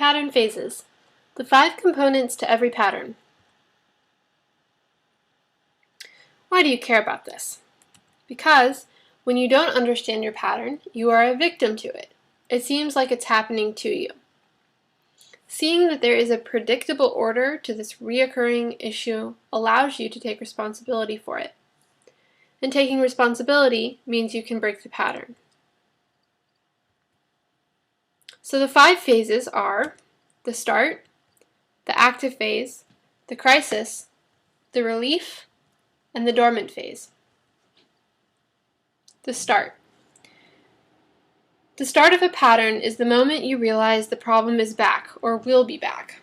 Pattern phases. The 5 components to every pattern. Why do you care about this? Because when you don't understand your pattern, you are a victim to it. It seems like it's happening to you. Seeing that there is a predictable order to this reoccurring issue allows you to take responsibility for it. And taking responsibility means you can break the pattern. So the 5 phases are the start, the active phase, the crisis, the relief, and the dormant phase. The start. The start of a pattern is the moment you realize the problem is back or will be back.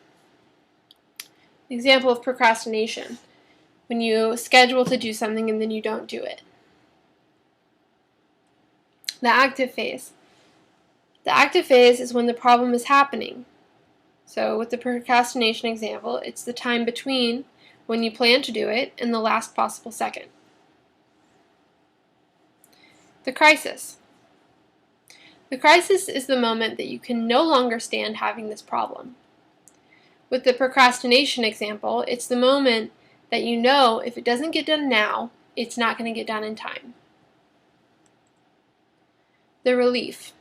Example of procrastination, when you schedule to do something and then you don't do it. The active phase. The active phase is when the problem is happening. So with the procrastination example, it's the time between when you plan to do it and the last possible second. The crisis. The crisis is the moment that you can no longer stand having this problem. With the procrastination example, it's the moment that you know if it doesn't get done now, it's not going to get done in time. The relief.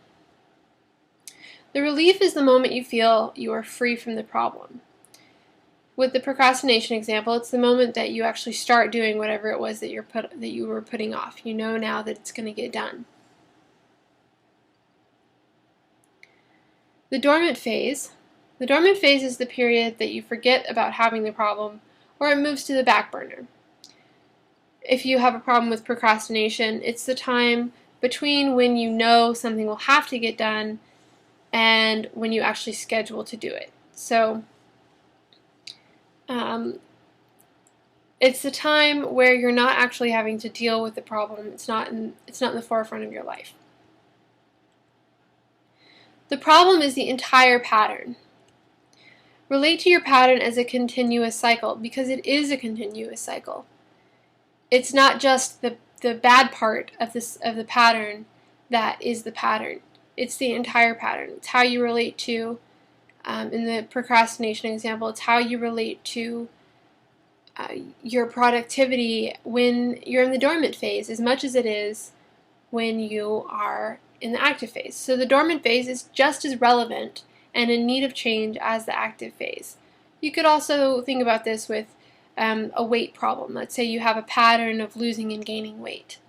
The relief is the moment you feel you are free from the problem. With the procrastination example, it's the moment that you actually start doing whatever it was that you were putting off. You know now that it's going to get done. The dormant phase. The dormant phase is the period that you forget about having the problem or it moves to the back burner. If you have a problem with procrastination, it's the time between when you know something will have to get done and when you actually schedule to do it. So it's the time where you're not actually having to deal with the problem. It's not in the forefront of your life. The problem is the entire pattern. Relate to your pattern as a continuous cycle because it is a continuous cycle. It's not just the bad part of the pattern that is the pattern. It's the entire pattern. It's how you relate to, in the procrastination example, it's how you relate to your productivity when you're in the dormant phase as much as it is when you are in the active phase. So the dormant phase is just as relevant and in need of change as the active phase. You could also think about this with a weight problem. Let's say you have a pattern of losing and gaining weight.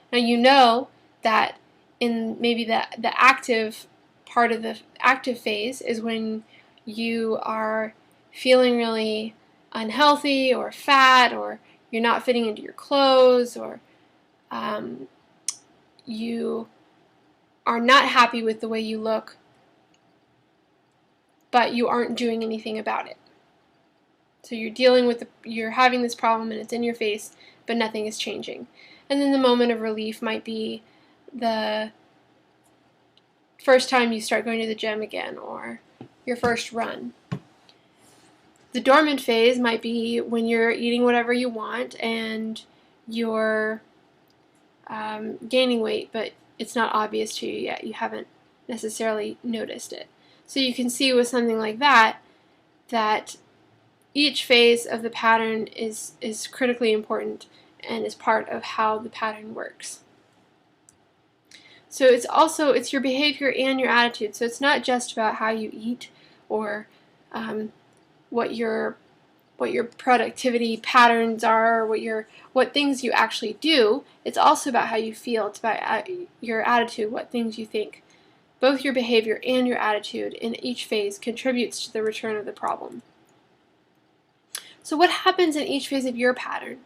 Now you know that in maybe the active part of the active phase is when you are feeling really unhealthy or fat or you're not fitting into your clothes or you are not happy with the way you look, but you aren't doing anything about it. So you're having this problem and it's in your face, but nothing is changing. And then the moment of relief might be the first time you start going to the gym again or your first run. The dormant phase might be when you're eating whatever you want and you're gaining weight, but it's not obvious to you yet. You haven't necessarily noticed it. So you can see with something like that each phase of the pattern is critically important and is part of how the pattern works. So it's your behavior and your attitude. So it's not just about how you eat or what your productivity patterns are, or what things you actually do. It's also about how you feel. It's about your attitude, what things you think. Both your behavior and your attitude in each phase contributes to the return of the problem. So what happens in each phase of your pattern?